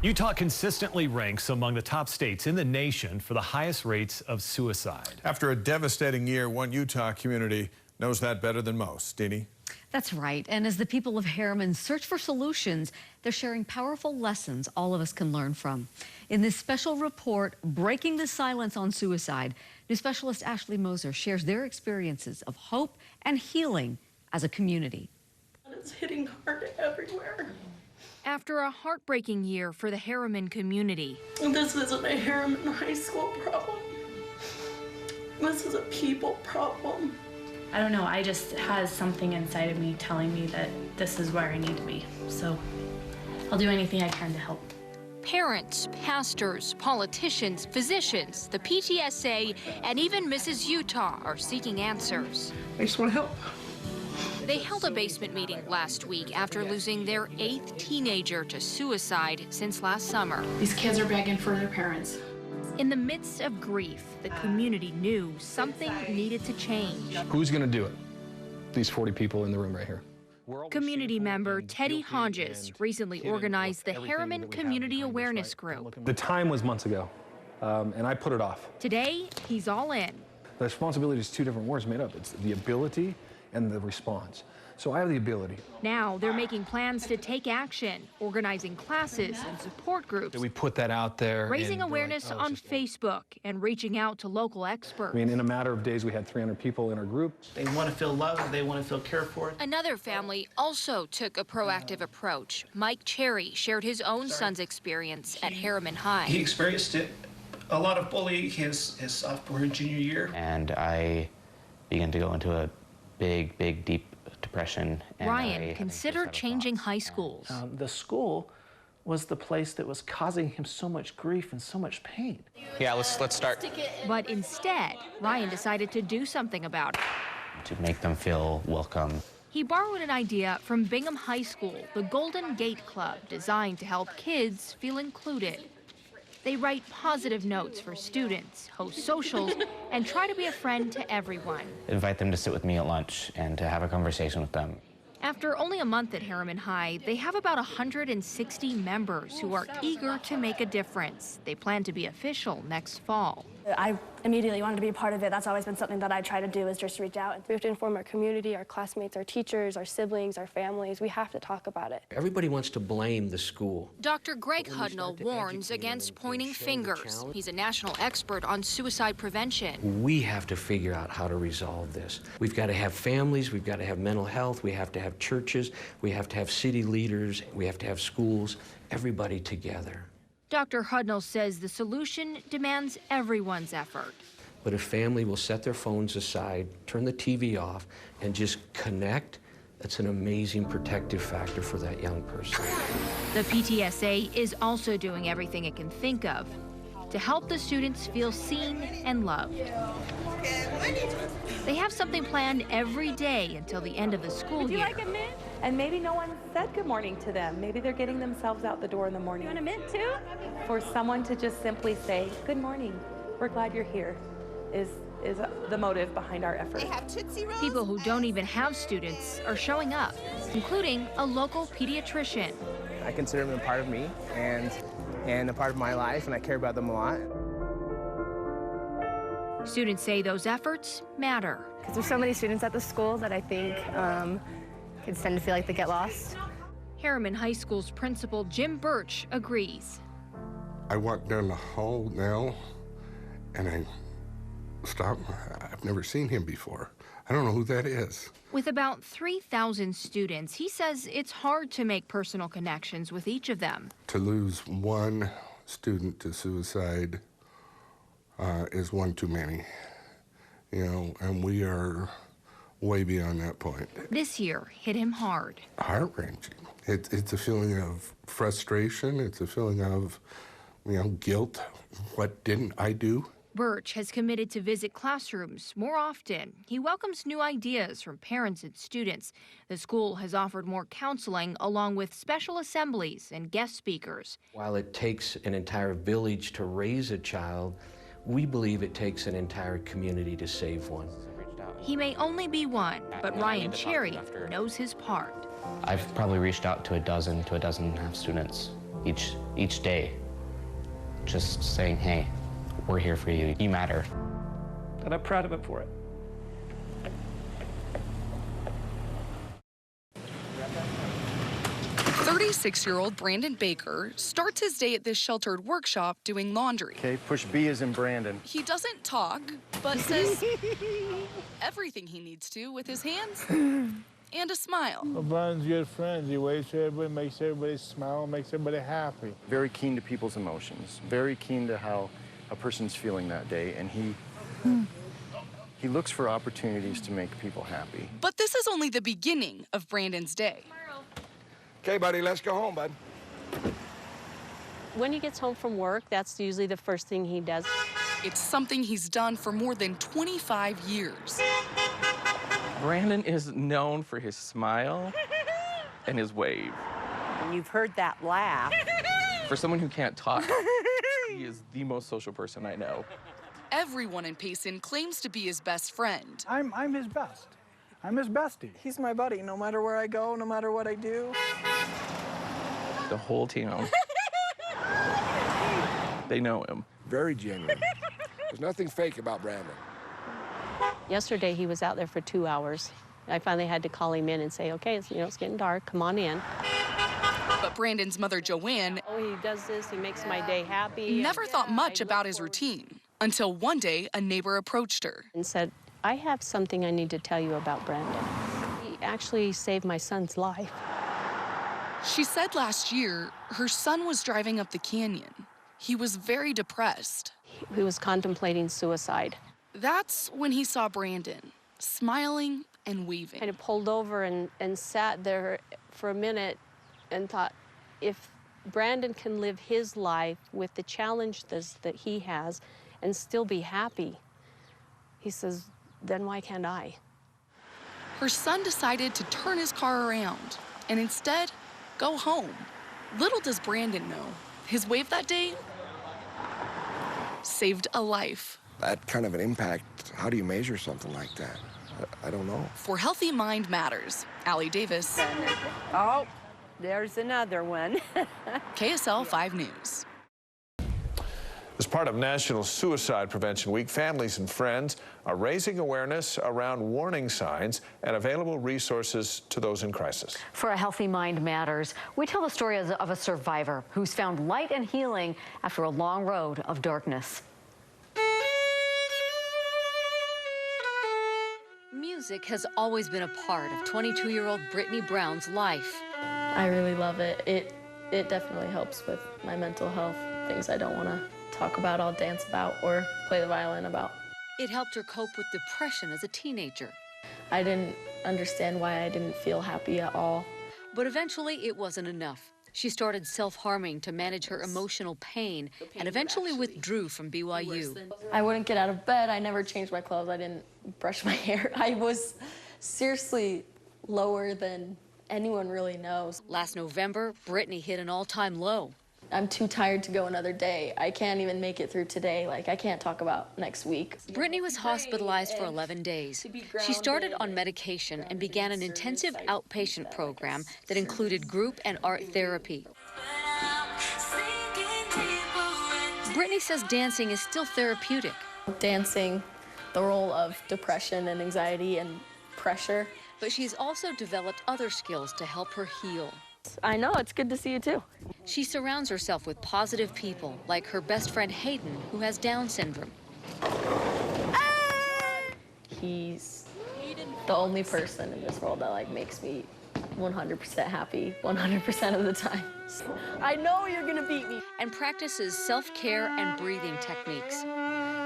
Utah consistently ranks among the top states in the nation for the highest rates of suicide. After a devastating year, one Utah community knows that better than most. Deanie? That's right. And as the people of Harriman search for solutions, they're sharing powerful lessons all of us can learn from. In this special report, Breaking the Silence on Suicide, new specialist Ashley Moser shares their experiences of hope and healing as a community. It's hitting hard everywhere. After a heartbreaking year for the Harriman community. This isn't a Harriman High School problem. This is a people problem. I don't know, I just has something inside of me telling me that this is where I need to be. So I'll do anything I can to help. Parents, pastors, politicians, physicians, the PTSA, and even Mrs. Utah are seeking answers. I just want to help. They held a basement meeting last week after losing their 8th teenager to suicide since last summer. These kids are begging for their parents. In the midst of grief, the community knew something needed to change. Who's going to do it? These 40 people in the room right here. Community member Teddy Hodges recently organized the Harriman Community Awareness Group. The time was months ago, and I put it off. Today, he's all in. The responsibility is two different words made up. It's the ability and the response. So I have the ability. Now they're making plans to take action, organizing classes and support groups. We put that out there. Raising awareness on Facebook and reaching out to local experts. I mean, in a matter of days, we had 300 people in our group. They want to feel loved, they want to feel cared for. Another family also took a proactive approach. Mike Cherry shared his own son's experience at Harriman High. He experienced it, a lot of bullying his sophomore and junior year. And I began to go into a big, deep depression. And Ryan considered changing high schools. The school was the place that was causing him so much grief and so much pain. Yeah, let's start. But instead, Ryan decided to do something about it. To make them feel welcome. He borrowed an idea from Bingham High School, the Golden Gate Club, designed to help kids feel included. They write positive notes for students, host socials, and try to be a friend to everyone. Invite them to sit with me at lunch and to have a conversation with them. After only a month at Harriman High, they have about 160 members who are eager to make a difference. They plan to be official next fall. I immediately wanted to be a part of it. That's always been something that I try to do, is just reach out. We have to inform our community, our classmates, our teachers, our siblings, our families. We have to talk about it. Everybody wants to blame the school. Dr. Greg Hudnall warns against pointing fingers. He's a national expert on suicide prevention. We have to figure out how to resolve this. We've got to have families, we've got to have mental health, we have to have churches, we have to have city leaders, we have to have schools, everybody together. Dr. Hudnall says the solution demands everyone's effort. But if family will set their phones aside, turn the TV off, and just connect, that's an amazing protective factor for that young person. The PTSA is also doing everything it can think of to help the students feel seen and loved. They have something planned every day until the end of the school year. Would you like a mint? And maybe no one said good morning to them. Maybe they're getting themselves out the door in the morning. You want a mint too? For someone to just simply say, good morning, we're glad you're here, is the motive behind our effort. They have Tootsie Rolls. People who don't even have students are showing up, including a local pediatrician. I consider them a part of me and a part of my life, and I care about them a lot. Students say those efforts matter. Because there's so many students at the school that I think kids tend to feel like they get lost. Harriman High School's principal, Jim Birch, agrees. I walk down the hall now, and I stop. I've never seen him before. I don't know who that is. With about 3,000 students, he says it's hard to make personal connections with each of them. To lose one student to suicide is one too many, you know, and we are way beyond that point. This year hit him hard. Heart-wrenching. It's a feeling of frustration. It's a feeling of, you know, guilt. What didn't I do? Birch has committed to visit classrooms more often. He welcomes new ideas from parents and students. The school has offered more counseling along with special assemblies and guest speakers. While it takes an entire village to raise a child, we believe it takes an entire community to save one. He may only be one, but Ryan Cherry knows his part. I've probably reached out to a dozen and a half students each day, just saying, hey, we're here for you, you matter. And I'm proud of him for it. "36-year-old Brandon Baker starts his day at this sheltered workshop doing laundry. Okay, push B as in Brandon. He doesn't talk, but says everything he needs to with his hands and a smile. Well, Brian's good friends. He waits for everybody, makes everybody smile, makes everybody happy. Very keen to people's emotions, very keen to how a person's feeling that day, and he looks for opportunities to make people happy. But this is only the beginning of Brandon's day. Okay, buddy, let's go home, bud. When he gets home from work, that's usually the first thing he does. It's something he's done for more than 25 years. Brandon is known for his smile and his wave. And you've heard that laugh. For someone who can't talk, he is the most social person I know. Everyone in Payson claims to be his best friend. I'm his best. I'm his bestie. He's my buddy, no matter where I go, no matter what I do. The whole town. They know him. Very genuine. There's nothing fake about Brandon. Yesterday, he was out there for 2 hours. I finally had to call him in and say, okay, it's getting dark, come on in. But Brandon's mother, Joanne, he does this, he makes my day happy. Never thought much about his routine until one day a neighbor approached her and said, I have something I need to tell you about Brandon. He actually saved my son's life. She said last year her son was driving up the canyon. He was very depressed. He was contemplating suicide. That's when he saw Brandon, smiling and waving. Kind of pulled over and sat there for a minute and thought, if Brandon can live his life with the challenges that he has and still be happy, he says, then why can't I? Her son decided to turn his car around and instead go home. Little does Brandon know, his wave that day saved a life. That kind of an impact, how do you measure something like that? I don't know. For Healthy Mind Matters, Aley Davis. Oh, there's another one. KSL 5 News. As part of National Suicide Prevention Week, families and friends are raising awareness around warning signs and available resources to those in crisis. For A Healthy Mind Matters, we tell the story of a survivor who's found light and healing after a long road of darkness. Music has always been a part of 22-year-old Brittany Brown's life. I really love it. It definitely helps with my mental health, things I don't want to talk about, I'll dance about, or play the violin about. It helped her cope with depression as a teenager. I didn't understand why I didn't feel happy at all. But eventually it wasn't enough. She started self-harming to manage her emotional pain and eventually withdrew from BYU. I wouldn't get out of bed. I never changed my clothes. I didn't brush my hair. I was seriously lower than anyone really knows. Last November, Brittany hit an all-time low. I'm too tired to go another day. I can't even make it through today. Like, I can't talk about next week. Brittany was hospitalized for 11 days. She started on medication and began an intensive outpatient program that included group and art therapy. Brittany says dancing is still therapeutic. Dancing, the role of depression and anxiety and pressure. But she's also developed other skills to help her heal. I know, it's good to see you too. She surrounds herself with positive people, like her best friend Hayden, who has Down syndrome. He's the only person in this world that makes me 100% happy 100% of the time. I know you're gonna beat me. And practices self-care and breathing techniques.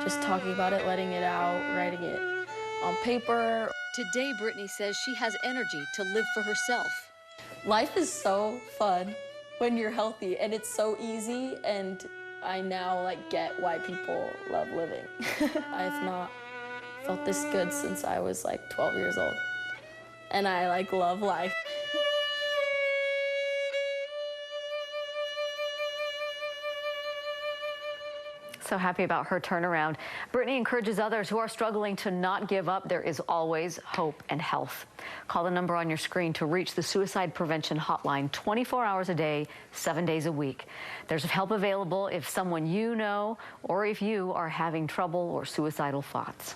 Just talking about it, letting it out, writing it on paper. Today, Brittany says she has energy to live for herself. Life is so fun when you're healthy, and it's so easy, and I now get why people love living. I've not felt this good since I was 12 years old, and I love life. So happy about her turnaround. Brittany encourages others who are struggling to not give up. There is always hope and health. Call the number on your screen to reach the suicide prevention hotline 24 hours a day, 7 days a week. There's help available if someone you know or if you are having trouble or suicidal thoughts.